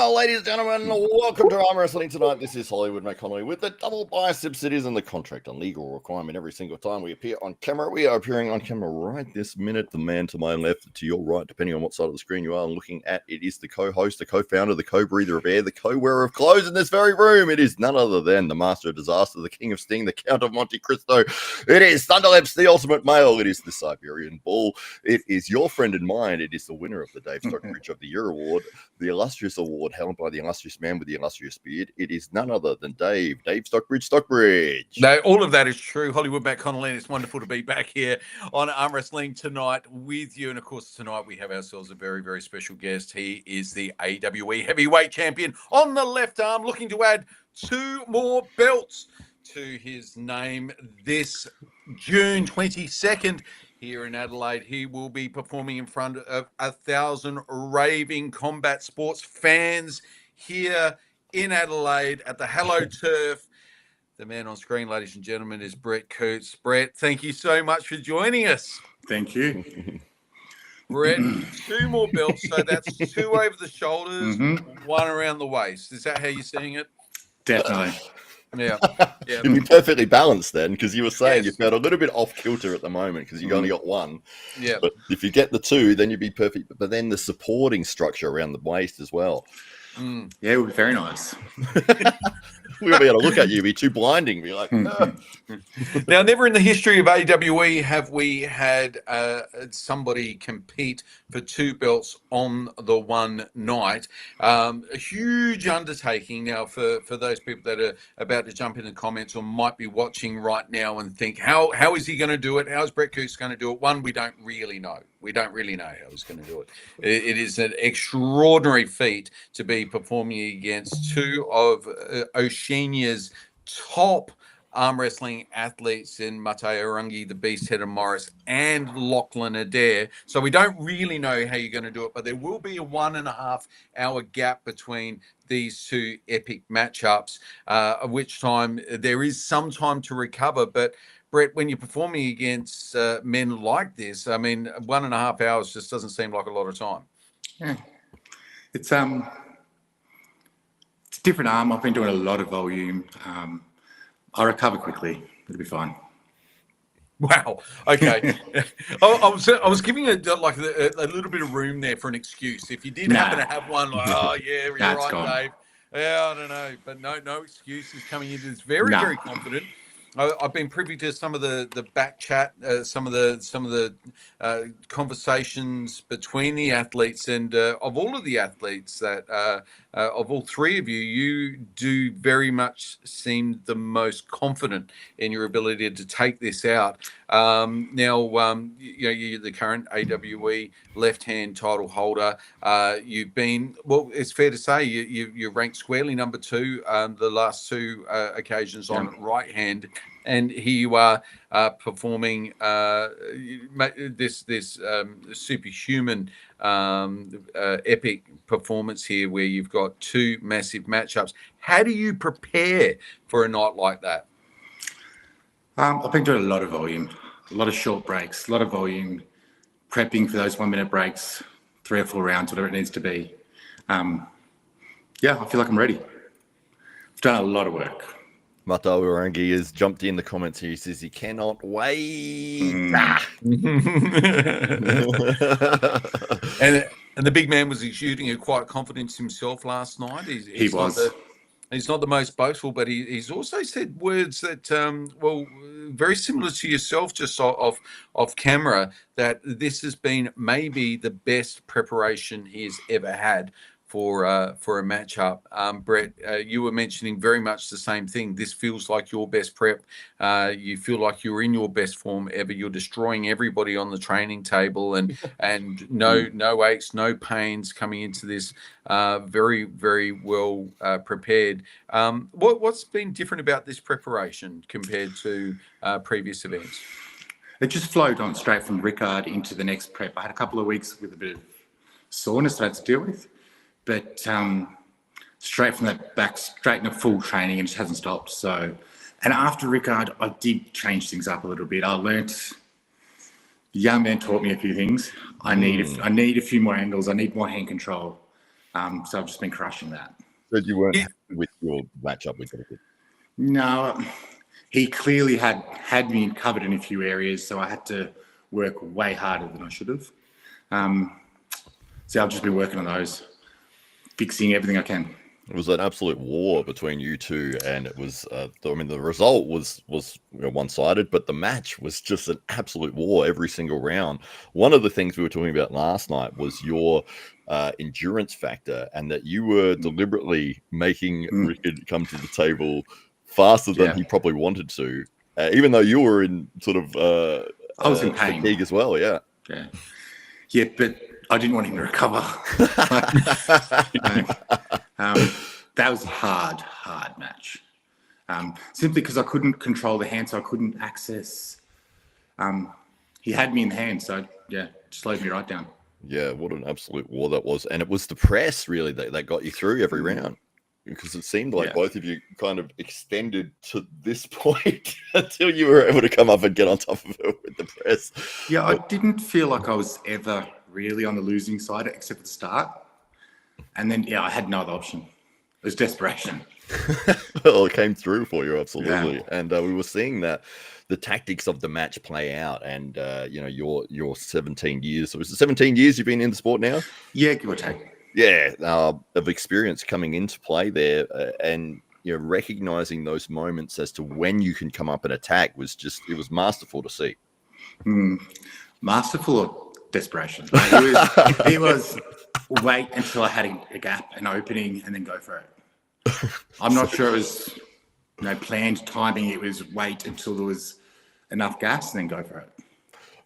Well, ladies and gentlemen, welcome to Arm Wrestling Tonight. This is Hollywood Matt Connelly with the double biceps. It is in the contract and legal requirement every single time we appear on camera. We are appearing on camera right this minute. The man to my left, to your right, depending on what side of the screen you are looking at, it is the co-host, the co-founder, the co-breather of air, the co-wearer of clothes in this very room. It is none other than the master of disaster, the king of sting, the count of Monte Cristo. It is Thunderlips, the ultimate male. It is the Siberian bull. It is your friend and mine. It is the winner of the Dave Stockbridge of the Year award, the illustrious award held by the illustrious man with the illustrious beard. It is none other than Dave Stockbridge. No, all of that is true. Hollywood Matt Connelly, it's wonderful to be back here on Arm Wrestling Tonight with you. And of course, tonight we have ourselves a very, very special guest. He is the AWE heavyweight champion on the left arm, looking to add 2 more belts to his name this June 22nd. Here in Adelaide, he will be performing in front of 1,000 raving combat sports fans here in Adelaide at the Hello Turf. The man on screen, ladies and gentlemen, is Brett Coutts. Brett, thank you so much for joining us. Thank you. Brett, 2 more belts, so that's 2 over the shoulders, 1 around the waist. Is that how you're seeing it? Definitely. Yeah. You'd be perfectly balanced then, because you were saying you felt a little bit off kilter at the moment because you've only got 1. Yeah. But if you get the 2, then you'd be perfect. But then the supporting structure around the waist as well. Yeah, it would be very nice. We would be able to look at you, be too blinding, be like, no. Now, never in the history of AWE have we had somebody compete for 2 belts on the one night. A huge undertaking. Now, for those people that are about to jump in the comments or might be watching right now and think, how is he going to do it? How is Brett Coutts going to do it? One, we don't really know. We don't really know how he's going to do it. It is an extraordinary feat to be performing against 2 of Oceania's top arm wrestling athletes in Mateo Rungi, the Beast-Headed Morris, and Lachlan Adair. So we don't really know how you're going to do it, but there will be a 1.5 hour gap between these 2 epic matchups, at which time there is some time to recover. But Brett, when you're performing against men like this, I mean, 1.5 hours just doesn't seem like a lot of time. Yeah. It's a different arm. I've been doing a lot of volume. I'll recover quickly. It'll be fine. Wow. Okay. I was giving it like a little bit of room there for an excuse. If you did happen to have one, like, oh yeah, you're right, gone. Dave. Yeah, I don't know, but no excuses coming into this. Very confident. I've been privy to some of the back chat, some of the conversations between the athletes, and of all of the athletes that of all 3 of you, you do very much seem the most confident in your ability to take this out. Now, you're the current AWE left-hand title holder. You've been, well, it's fair to say you're ranked squarely number 2 the last 2 occasions on right hand. And here you are performing this superhuman epic performance here, where you've got 2 massive matchups. How do you prepare for a night like that? I've been doing a lot of volume, a lot of short breaks, a lot of volume, prepping for those 1-minute breaks, 3 or 4 rounds, whatever it needs to be. I feel like I'm ready. I've done a lot of work. Mateo Rungi has jumped in the comments here. He says he cannot wait. And the big man was exuding quite confidence himself last night. He was. He's not the most boastful, but he's also said words that, very similar to yourself, just off camera, that this has been maybe the best preparation he's ever had for a matchup. Brett, you were mentioning very much the same thing. This feels like your best prep. You feel like you're in your best form ever. You're destroying everybody on the training table, and no aches, no pains coming into this. Very, very well prepared. What's been different about this preparation compared to previous events? It just flowed on straight from Rickard into the next prep. I had a couple of weeks with a bit of soreness I had to deal with. But straight from that back, straight into full training, and it just hasn't stopped. So, and after Rickard, I did change things up a little bit. I learnt, the young man taught me a few things. I need a few more angles. I need more hand control. So I've just been crushing that. But you weren't happy with your matchup with Beckett. No, he clearly had me covered in a few areas, so I had to work way harder than I should have. So I've just been working on those, fixing everything I can. It was an absolute war between you two, and it was. The result was one-sided, but the match was just an absolute war every single round. One of the things we were talking about last night was your endurance factor, and that you were deliberately making Rickard come to the table faster than he probably wanted to, even though you were in sort of I was in pain. fatigue as well. Yeah, but I didn't want him to recover. That was a hard match. Simply because I couldn't control the hand, so I couldn't access. He had me in the hand, so slowed me right down. Yeah, what an absolute war that was. And it was the press really that got you through every round, because it seemed like both of you kind of extended to this point until you were able to come up and get on top of it with the press. Yeah, I didn't feel like I was ever really on the losing side except at the start. And then, I had no other option. It was desperation. Well, it came through for you, absolutely. Yeah. And we were seeing that the tactics of the match play out. And, your 17 years. So is it 17 years you've been in the sport now? Yeah, give or take. Yeah, of experience coming into play there. And, recognizing those moments as to when you can come up and attack it was masterful to see. Masterful or desperation? It was wait until I had a gap, an opening, and then go for it. I'm not sure it was planned timing. It was wait until there was enough gas and then go for it.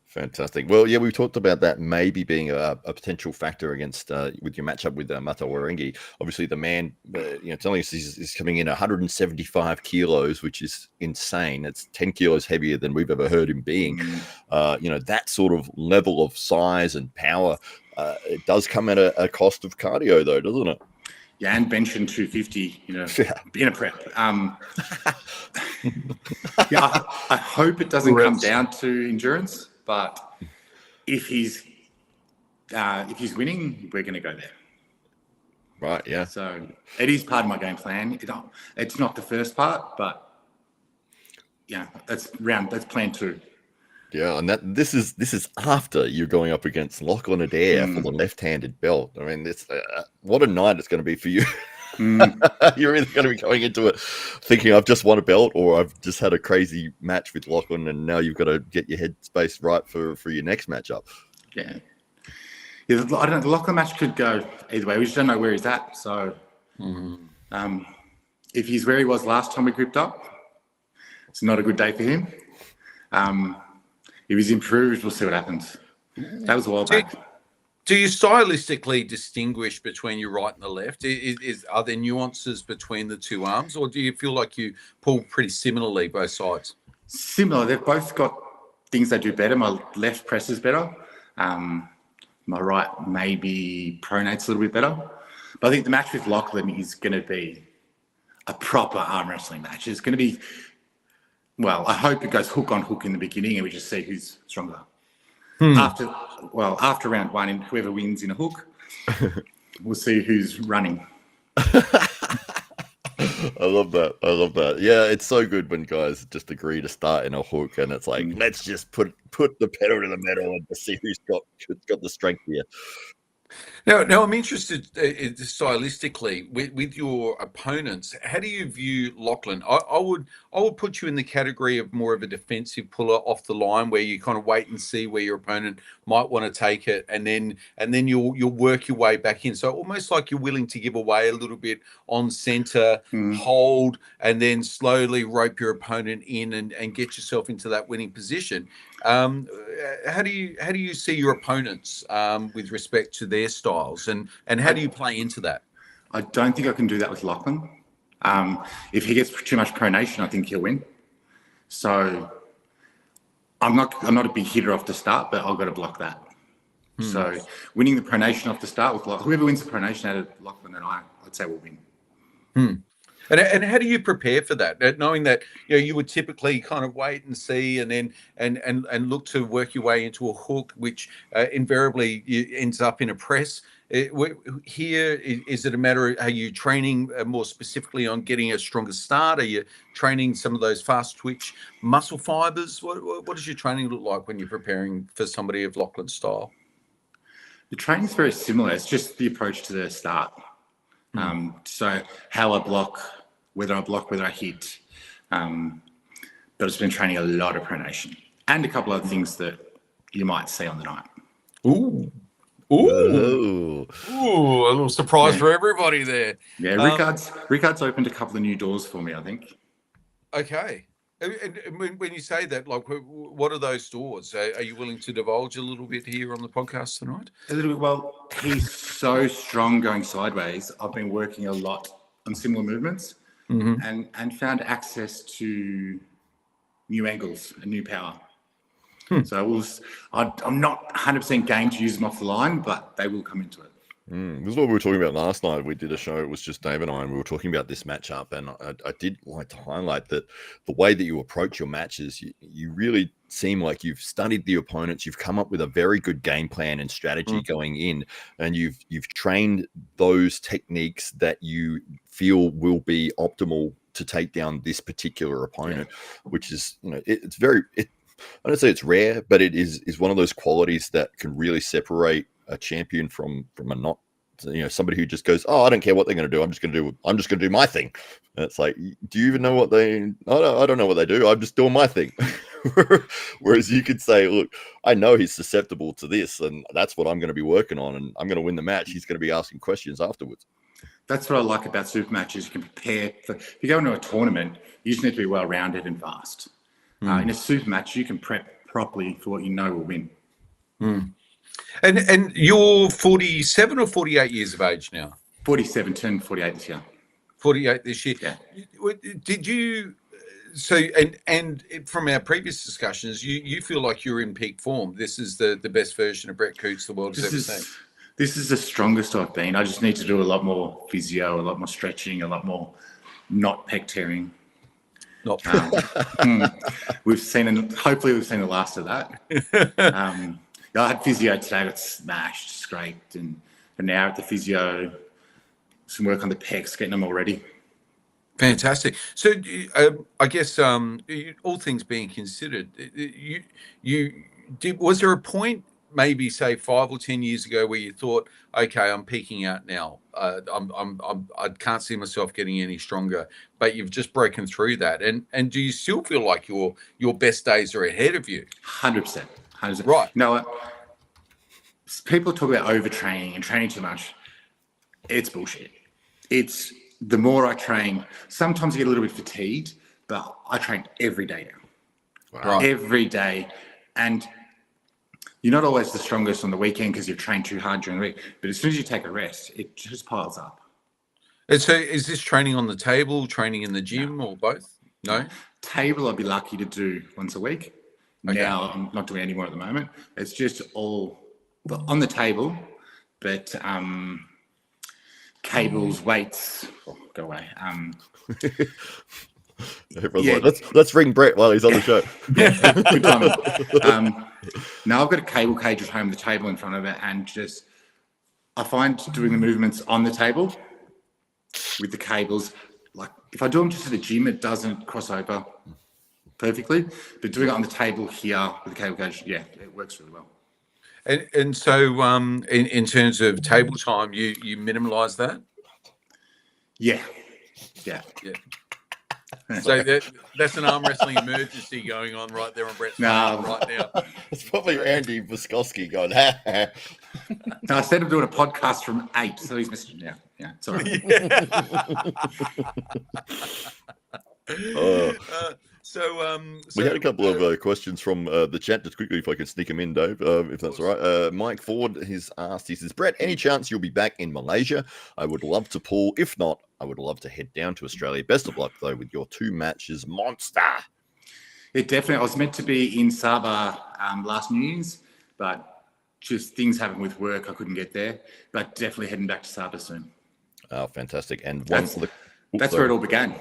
Fantastic. Well, we talked about that maybe being a potential factor against with your matchup with Mata Warengi. Obviously, the man, telling us he's coming in 175 kilos, which is insane. It's 10 kilos heavier than we've ever heard him being. That sort of level of size and power, it does come at a cost of cardio, though, doesn't it? Yeah, and benching 250, in a prep. I hope it doesn't come down to endurance. But if he's winning, we're going to go there. Right, yeah. So it is part of my game plan. It's not the first part, but that's plan 2. Yeah, and this is after you're going up against Lachlan Adair for the left-handed belt. I mean, this what a night it's going to be for you. You're either going to be going into it thinking I've just won a belt, or I've just had a crazy match with Lachlan, and now you've got to get your headspace right for your next matchup. Yeah, I don't know. The Lachlan match could go either way. We just don't know where he's at. So, if he's where he was last time we gripped up, it's not a good day for him. If he's improved, we'll see what happens. That was a while back. Do you stylistically distinguish between your right and the left? Are there nuances between the two arms, or do you feel like you pull pretty similarly both sides? Similar. They've both got things they do better. My left presses better. My right maybe pronates a little bit better. But I think the match with Lachlan is going to be a proper arm wrestling match. It's going to be, I hope it goes hook on hook in the beginning and we just see who's stronger. After round 1, and whoever wins in a hook, we'll see who's running. I love that. Yeah, it's so good when guys just agree to start in a hook, and it's like, let's just put the pedal to the metal and see who's got the strength here. Now I'm interested stylistically with your opponents. How do you view Lachlan? I would put you in the category of more of a defensive puller off the line, where you kind of wait and see where your opponent might want to take it, and then you'll work your way back in. So almost like you're willing to give away a little bit on center, hold, and then slowly rope your opponent in and get yourself into that winning position. How do you see your opponents with respect to their styles, and how do you play into that? I don't think I can do that with Lachlan. If he gets too much pronation, I think he'll win. So I'm not a big hitter off the start, but I've got to block that. So winning the pronation off the start with whoever wins the pronation out of Lachlan and I'd say we'll win. And how do you prepare for that? Knowing that you would typically kind of wait and see, and then and look to work your way into a hook, which invariably ends up in a press. Here, is it a matter of, are you training more specifically on getting a stronger start? Are you training some of those fast twitch muscle fibers? What does your training look like when you're preparing for somebody of Lachlan's style? The training's very similar. It's just the approach to the start. So how I block, whether I hit. But it's been training a lot of pronation and a couple of things that you might see on the night. Ooh. Ooh, a little surprise for everybody there. Yeah, Ricard's opened a couple of new doors for me, I think. Okay. And when you say that, like, what are those doors? Are you willing to divulge a little bit here on the podcast tonight? A little bit. Well, he's so strong going sideways. I've been working a lot on similar movements and found access to new angles and new power. So I'm not 100% game to use them off the line, but they will come into it. This is what we were talking about last night. We did a show. It was just Dave and I, and we were talking about this matchup. And I did like to highlight that the way that you approach your matches, you really seem like you've studied the opponents. You've come up with a very good game plan and strategy going in, and you've trained those techniques that you feel will be optimal to take down this particular opponent, which is, it's very. I don't say it's rare, but it is one of those qualities that can really separate a champion from a not, somebody who just goes, oh, I don't care what they're going to do. I'm just going to do my thing. And it's like, do you even know what I don't know what they do. I'm just doing my thing. Whereas you could say, look, I know he's susceptible to this, and that's what I'm going to be working on, and I'm going to win the match. He's going to be asking questions afterwards. That's what I like about super matches. You can prepare if you go into a tournament, you just need to be well-rounded and fast. In a super match, you can prep properly for what you know will win. And you're 47 or 48 years of age now? 47, turned 48 this year. 48 this year. Yeah. Did you? So and from our previous discussions, you feel like you're in peak form. This is the best version of Brett Coutts the world has ever seen. This is the strongest I've been. I just need to do a lot more physio, a lot more stretching, a lot more not pec tearing. Hopefully we've seen the last of that. I had physio today, got smashed, scraped, and now at the physio, some work on the pecs, getting them all ready. Fantastic. So I guess all things being considered, was there a point, maybe say 5 or 10 years ago, where you thought, okay, I'm peaking out now. I can't see myself getting any stronger, but you've just broken through that. And do you still feel like your best days are ahead of you? 100%. Right. No, people talk about overtraining and training too much. It's bullshit. It's the more I train, sometimes I get a little bit fatigued, but I train every day now. Wow. Right. Every day. And you're not always the strongest on the weekend because you've trained too hard during the week. But as soon as you take a rest, it just piles up. And so is this training on the table, training in the gym, or both? No? Table I'd be lucky to do once a week. Okay. Now I'm not doing any more at the moment. It's just all on the table, but cables, weights, go away. Like, let's ring Brett while he's on the show. Good timing. Now I've got a cable cage at home, the table in front of it, and just I find doing the movements on the table with the cables, like if I do them just at the gym, it doesn't cross over perfectly, but doing it on the table here with the cable cage, yeah, it works really well. And so in terms of table time, you minimize that? Yeah. So that's an arm wrestling emergency going on right there on Brett's phone right now. It's probably Andy Voskowski going, ha. No, I said I'm doing a podcast from 8, so he's missing now. Yeah, it's all right. So we had a couple of questions from the chat, just quickly, if I can sneak them in, Dave, if that's all right. Mike Ford has asked, he says, Brett, any chance you'll be back in Malaysia? I would love to pull. If not, I would love to head down to Australia. Best of luck, though, with your 2 matches. Monster! It definitely, I was meant to be in Sabah last New Year's, but just things happened with work. I couldn't get there, but definitely heading back to Sabah soon. Oh, fantastic. And That's where it all began.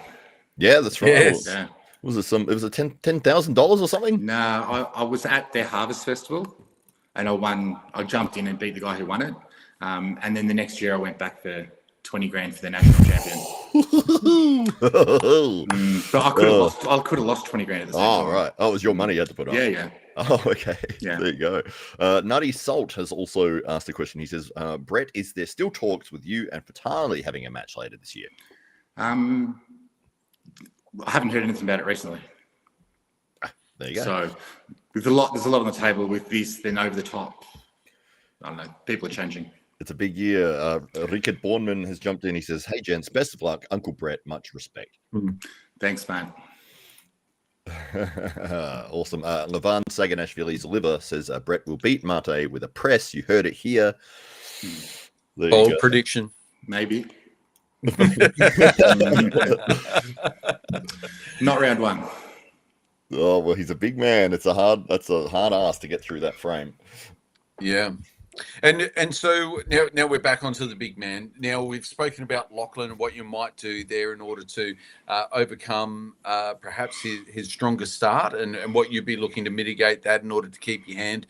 Yeah, that's right. Yes. Yeah. Was it it was a $10,000 or something? No, I was at their Harvest Festival, and I jumped in and beat the guy who won it. And then the next year I went back for 20 grand for the national champion. But I could have lost 20 grand at the same time. Oh, right. Oh, it was your money you had to put on. Yeah. Oh, okay. Yeah. There you go. Nutty Salt has also asked a question. He says, Brett, is there still talks with you and Fatali having a match later this year? I haven't heard anything about it recently. There you go. So there's a lot on the table with this, then over the top. I don't know. People are changing. It's a big year. Rickard Bornman has jumped in. He says, hey, gents, best of luck. Uncle Brett, much respect. Thanks, man. Awesome. Levan Saganashvili's liver says, Brett will beat Mate with a press. You heard it here. Bold prediction. Maybe. Not round one. Oh, well, he's a big man. That's a hard ass to get through that frame. Yeah. And so now we're back onto the big man. Now we've spoken about Lachlan and what you might do there in order to overcome perhaps his stronger start and what you'd be looking to mitigate that in order to keep your hand.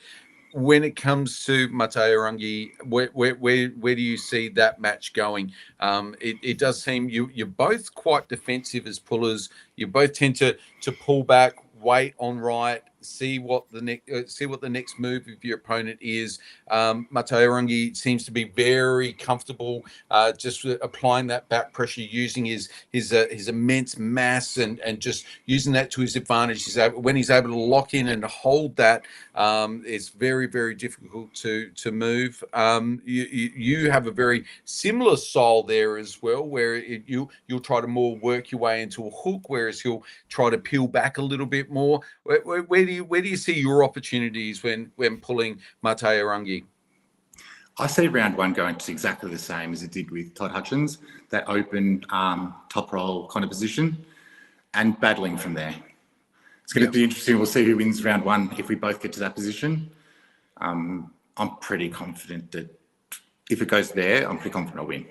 When it comes to Mateo Rangi, where do you see that match going? It does seem you're both quite defensive as pullers. You both tend to pull back, wait on right, see what the next move of your opponent is. Mateo Rangi seems to be very comfortable just applying that back pressure, using his immense mass and just using that to his advantage. When he's able to lock in and hold that, it's very, very difficult to move. You have a very similar style there as well, where you'll try to more work your way into a hook, whereas he'll try to peel back a little bit more. Where do you see your opportunities when pulling Mateo Rangi? I see round one going to exactly the same as it did with Todd Hutchins, that open top roll kind of position, and battling from there. It's going to be interesting. We'll see who wins round one if we both get to that position. I'm pretty confident that if it goes there, I'm pretty confident I'll win.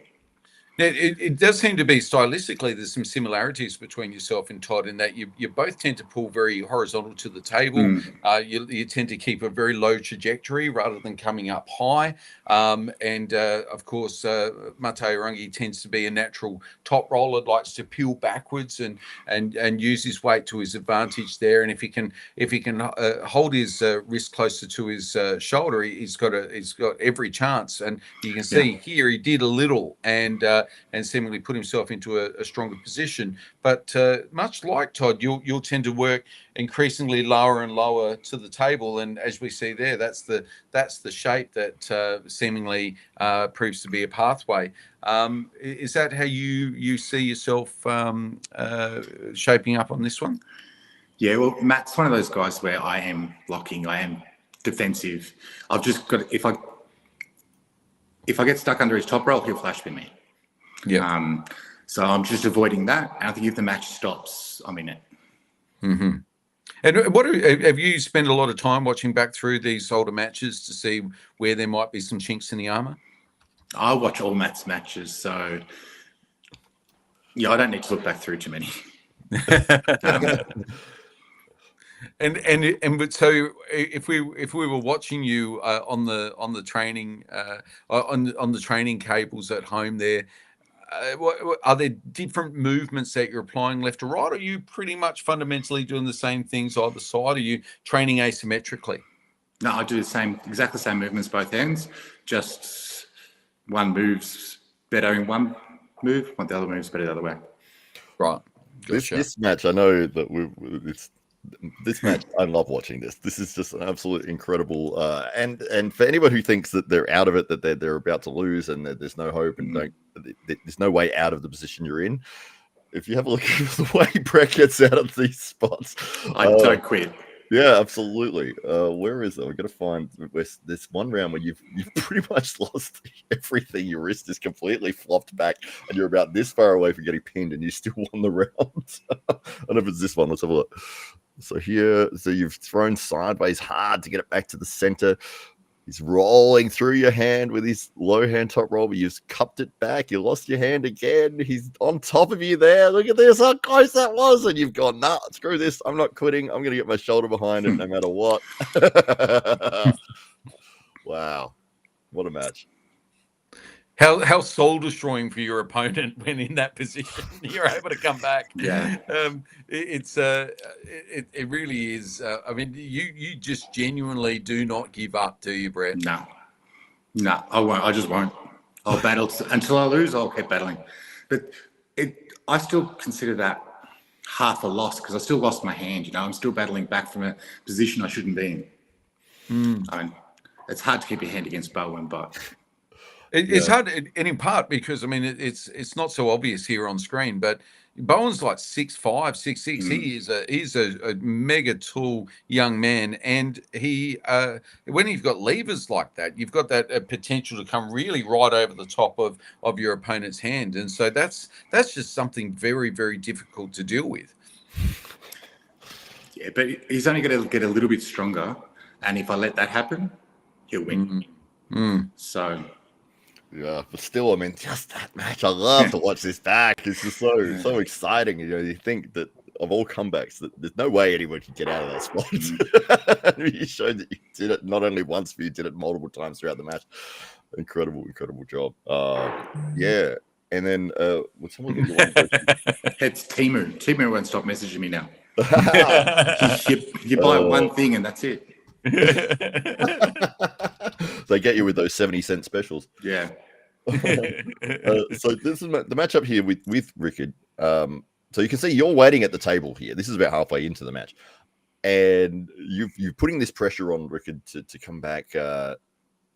It does seem to be stylistically there's some similarities between yourself and Todd in that you both tend to pull very horizontal to the table. You tend to keep a very low trajectory rather than coming up high. Of course, Mateo Rangi tends to be a natural top roller, likes to peel backwards and use his weight to his advantage there. And if he can hold his wrist closer to his shoulder, he's got every chance. And you can see here he did a little and seemingly put himself into a stronger position. But much like Todd, you'll tend to work increasingly lower and lower to the table, and as we see there, that's the shape that seemingly proves to be a pathway. Is that how you see yourself shaping up on this one? Yeah, well, Matt's one of those guys where I am blocking, I am defensive. I've just got if I get stuck under his top roll, he'll flash spin me. Yeah. So I'm just avoiding that. And I think if the match stops, I'm in it. Mm-hmm. And what have you spent a lot of time watching back through these older matches to see where there might be some chinks in the armor? I watch all Matt's matches, so yeah, I don't need to look back through too many. And so if we were watching you on the training on the training cables at home there, are there different movements that you're applying left or right? Or are you pretty much fundamentally doing the same things either side? Are you training asymmetrically? No, I do exactly the same movements both ends. Just one moves better in one move, the other moves better the other way. Right. Gotcha. This match, I know that this match, I love watching this. This is just an absolute incredible. And for anyone who thinks that they're out of it, that they're about to lose, and that there's no hope, and there's no way out of the position you're in. If you have a look at the way Brett gets out of these spots, I don't quit. Yeah, absolutely. Where is it? We're gonna find this one round where you've pretty much lost everything. Your wrist is completely flopped back, and you're about this far away from getting pinned, and you still won the round. I don't know if it's this one. Let's have a look. So you've thrown sideways hard to get it back to the center. He's rolling through your hand with his low hand top roll, but you've cupped it back. You lost your hand again. He's on top of you there. Look at this, how close that was. And you've gone, nah, screw this. I'm not quitting. I'm going to get my shoulder behind it no matter what. Wow. What a match. How soul destroying for your opponent when in that position you're able to come back. Yeah. It really is. I mean, you just genuinely do not give up, do you, Brett? No, I won't. I just won't. I'll battle until I lose. I'll keep battling, but I still consider that half a loss because I still lost my hand. You know, I'm still battling back from a position I shouldn't be in. I mean, it's hard to keep your hand against Bowen, but. It's hard, and in part because I mean it's not so obvious here on screen, but Bowen's like 6'5", 6'6". He's a mega tall young man, and he when you've got levers like that, you've got that potential to come really right over the top of your opponent's hand, and so that's just something very, very difficult to deal with. Yeah, but he's only going to get a little bit stronger, and if I let that happen, he'll win. So. Yeah, but still, I mean, just that match. I love to watch this back. It's just so exciting. You know, you think that of all comebacks, that there's no way anyone can get out of that spot. You showed that you did it not only once, but you did it multiple times throughout the match. Incredible job. Yeah, and then would someone get you one question? It's Timu. Timu won't stop messaging me now. You buy one thing and that's it. They get you with those 70-cent specials. Yeah. So this is the matchup here with Rickard. So you can see you're waiting at the table here. This is about halfway into the match, and you're putting this pressure on Rickard to come back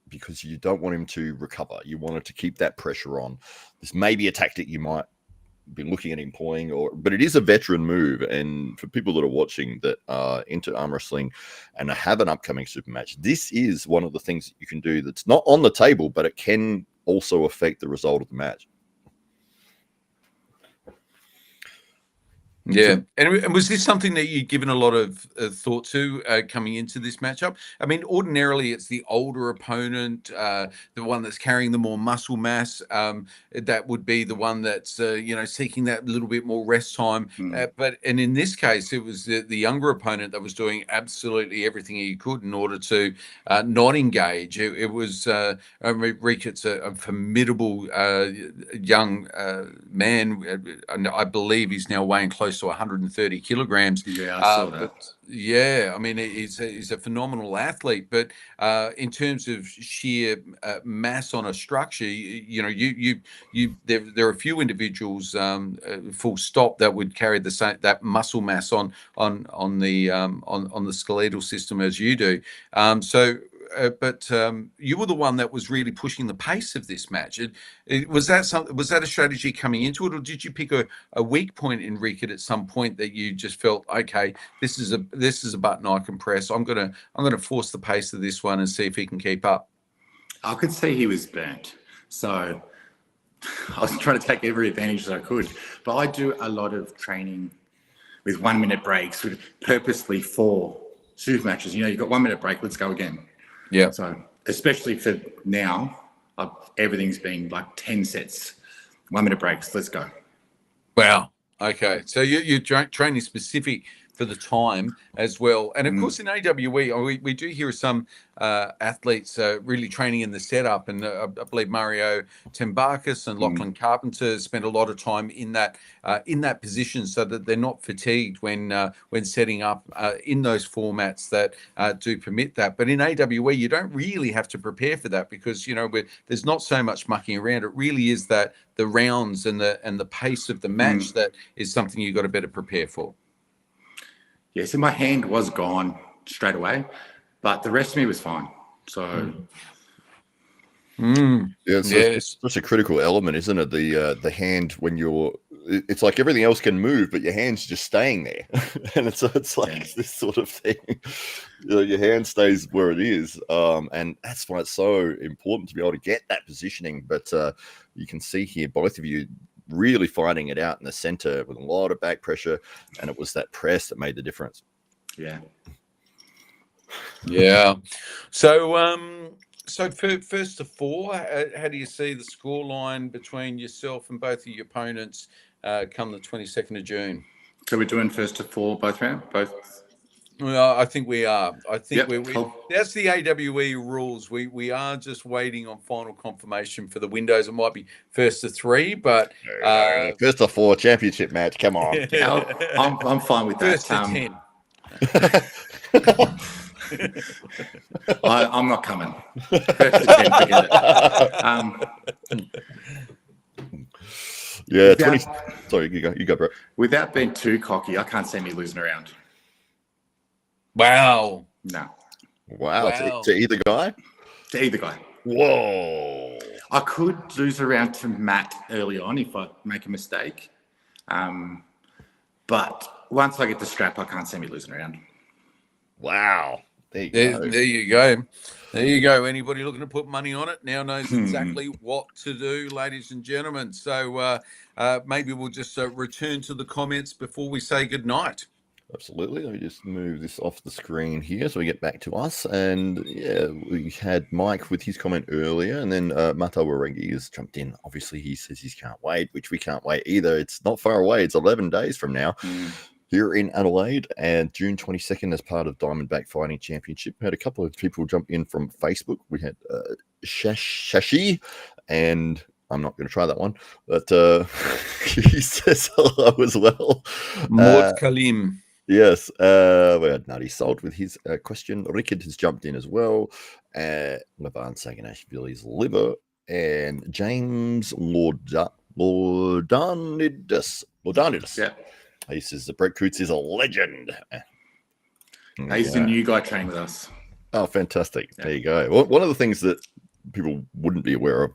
because you don't want him to recover. You wanted to keep that pressure on. This may be a tactic you might be looking at employing, but it is a veteran move. And for people that are watching that are into arm wrestling and have an upcoming super match, this is one of the things that you can do that's not on the table, but it can also affect the result of the match. Yeah, and was this something that you'd given a lot of thought to coming into this matchup? I mean, ordinarily it's the older opponent, the one that's carrying the more muscle mass. That would be the one that's seeking that little bit more rest time. But in this case, it was the younger opponent that was doing absolutely everything he could in order to not engage. It was Rickard's a formidable young man, and I believe he's now weighing close to 130 kilograms. Yeah, I saw that. Yeah, I mean, he's a phenomenal athlete, but in terms of sheer mass on a structure, there are a few individuals, full stop, that would carry the same that muscle mass on the skeletal system as you do. But you were the one that was really pushing the pace of this match. Was that a strategy coming into it, or did you pick a weak point in Rickard at some point that you just felt, okay, this is a button I can press. I'm gonna force the pace of this one and see if he can keep up. I could see he was burnt, so I was trying to take every advantage that I could. But I do a lot of training with 1 minute breaks, purposely for super matches. You've got 1 minute break, let's go again. Yeah. So especially for now, everything's been like 10 sets, 1 minute breaks. Let's go. Wow. Okay. So you're training specific for the time as well. And of course, in AWE, we do hear some athletes really training in the setup. And I believe Mario Tembakis and Lachlan Carpenter spend a lot of time in that position so that they're not fatigued when setting up in those formats that do permit that. But in AWE, you don't really have to prepare for that because, there's not so much mucking around. It really is that the rounds and the pace of the match that is something you've got to better prepare for. Yeah, so my hand was gone straight away, but the rest of me was fine. So, it's such a critical element, isn't it? The hand when it's like everything else can move, but your hand's just staying there, and it's like this sort of thing. Your hand stays where it is, and that's why it's so important to be able to get that positioning. But you can see here, both of you really fighting it out in the center with a lot of back pressure, and it was that press that made the difference. Yeah. Yeah. So first to four, how do you see the scoreline between yourself and both of your opponents come the 22nd of June? So we're doing first to four both round, both. Well, I think we are. I think Yep, cool. that's the AWE rules. We are just waiting on final confirmation for the windows. It might be first to three, but First to four championship match. Come on. I'm fine with that. first to 10. I'm not coming. First to 10, forget it. Yeah, Without- 20. Sorry, you go, bro. Without being too cocky, I can't see me losing around. Wow. No. Wow. To either guy? To either guy. Whoa. I could lose around to Matt early on if I make a mistake. But once I get the strap, I can't see me losing around. Wow. There you go. There you go. Anybody looking to put money on it now knows exactly what to do, ladies and gentlemen. So maybe we'll just return to the comments before we say goodnight. Absolutely. Let me just move this off the screen here so we get back to us. And yeah, we had Mike with his comment earlier, and then Mato Warengi has jumped in. Obviously, he says he can't wait, which we can't wait either. It's not far away. It's 11 days from now. Here in Adelaide, and June 22nd as part of Diamondback Fighting Championship. We had a couple of people jump in from Facebook. We had Shashi, and I'm not going to try that one, but he says hello as well. Mort Kalim. Yes, we had Nutty Salt with his question. Rickard has jumped in as well. Levan Saganashvili's liver, and James Lordanidis. Yeah. He says that Brett Coutts is a legend. He's the new guy training with us. Oh, fantastic. Yeah. There you go. Well, one of the things that people wouldn't be aware of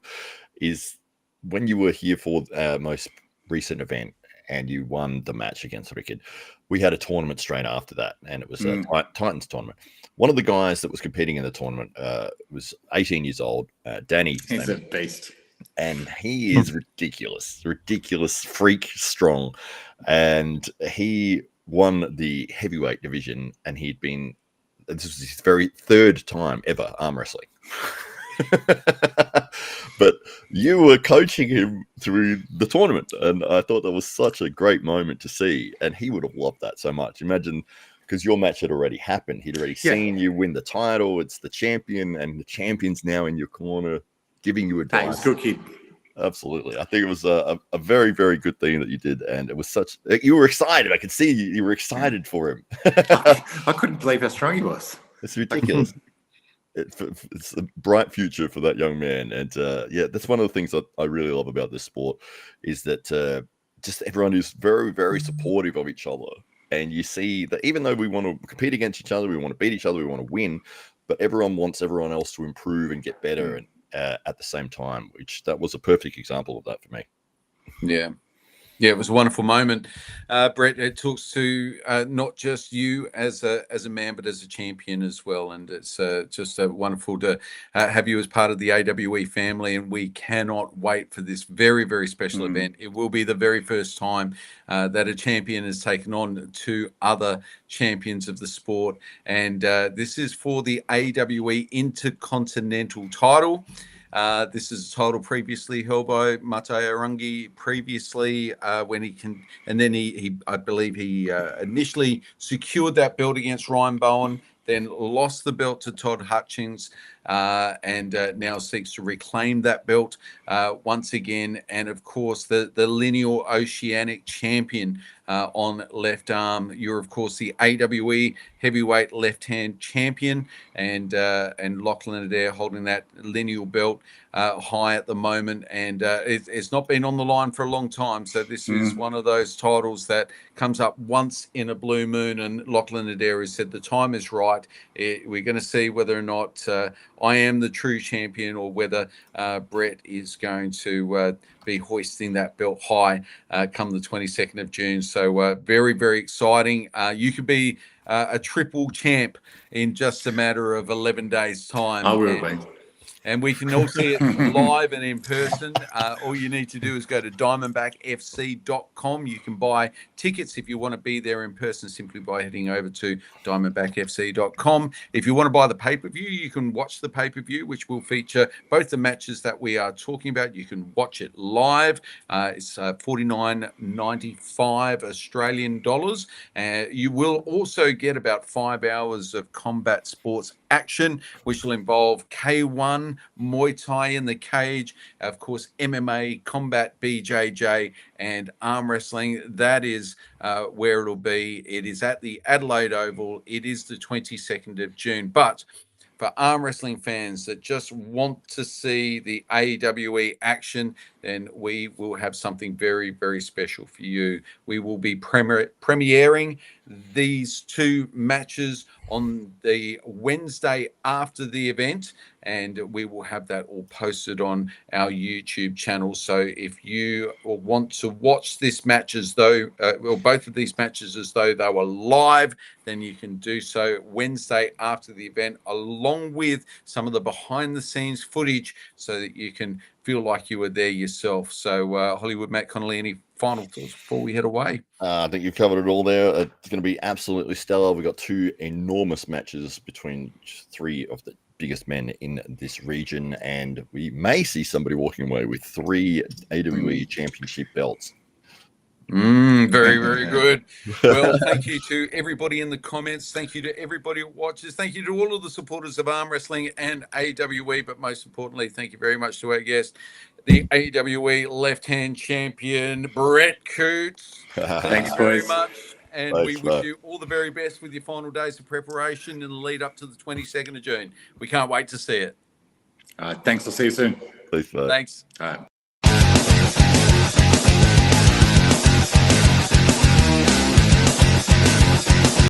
is when you were here for our most recent event and you won the match against Rickard, we had a tournament straight after that, and it was a Titans tournament. One of the guys that was competing in the tournament was 18 years old, Danny. He's a beast. And he is ridiculous, freak strong. And he won the heavyweight division, and this was his very third time ever arm wrestling. But you were coaching him through the tournament, and I thought that was such a great moment to see, and he would have loved that so much. Imagine, because your match had already happened. He'd already seen you win the title. It's the champion, and the champion's now in your corner, giving you advice. He's a good kid. Absolutely. I think it was a very, very good thing that you did. And it was you were excited. I could see you were excited for him. I couldn't believe how strong he was. It's ridiculous. It's a bright future for that young man. And yeah, that's one of the things that I really love about this sport is that just everyone is very, very supportive of each other. And you see that even though we want to compete against each other, we want to beat each other, we want to win, but everyone wants everyone else to improve and get better. And at the same time, which that was a perfect example of that for me. Yeah, it was a wonderful moment, Brett. It talks to not just you as a man, but as a champion as well. And it's just wonderful to have you as part of the AWE family. And we cannot wait for this very, very special event. It will be the very first time that a champion is taken on to other champions of the sport. And this is for the AWE Intercontinental title. This is a title previously held by Mate Arangi previously when he I believe he initially secured that belt against Ryan Bowen, then lost the belt to Todd Hutchings, and now seeks to reclaim that belt once again. And of course, the lineal Oceanic champion on left arm. You're of course the AWE heavyweight left-hand champion, and Lachlan Adair holding that lineal belt high at the moment, and it's not been on the line for a long time. So this is one of those titles that comes up once in a blue moon, and Lachlan Adair has said the time is right. We're going to see whether or not I am the true champion, or whether Brett is going to be hoisting that belt high come the 22nd of June. So very, very exciting. You could be a triple champ in just a matter of 11 days' time. I will be. And we can all see it live and in person. All you need to do is go to diamondbackfc.com. You can buy tickets if you want to be there in person simply by heading over to diamondbackfc.com. If you want to buy the pay-per-view, you can watch the pay-per-view, which will feature both the matches that we are talking about. You can watch it live. It's $49.95 Australian dollars. You will also get about 5 hours of combat sports action, which will involve K1, Muay Thai in the cage, of course, MMA, combat BJJ, and arm wrestling. That is where it'll be. It is at the Adelaide Oval. It is the 22nd of June. But for arm wrestling fans that just want to see the AWE action, then we will have something very, very special for you. We will be premiering these two matches on the Wednesday after the event, and we will have that all posted on our YouTube channel. So if you want to watch this match as though, or both of these matches as though they were live, then you can do so Wednesday after the event, along with some of the behind the scenes footage so that you can feel like you were there yourself. So Hollywood Matt Connelly, any final thoughts before we head away? I think you've covered it all there. It's going to be absolutely stellar. We've got two enormous matches between three of the biggest men in this region, and we may see somebody walking away with 3 AWE championship belts. Very, very good. Well, thank you to everybody in the comments. Thank you to everybody who watches. Thank you to all of the supporters of arm wrestling and AWE. But most importantly, thank you very much to our guest, the AWE left-hand champion, Brett Coutts. Thanks, very boys. much. And Thanks, we wish mate. you all the very best with your final days of preparation and the lead up to the 22nd of June. We can't wait to see it. Thanks. I'll see you soon. Thanks, mate. Thanks. All right.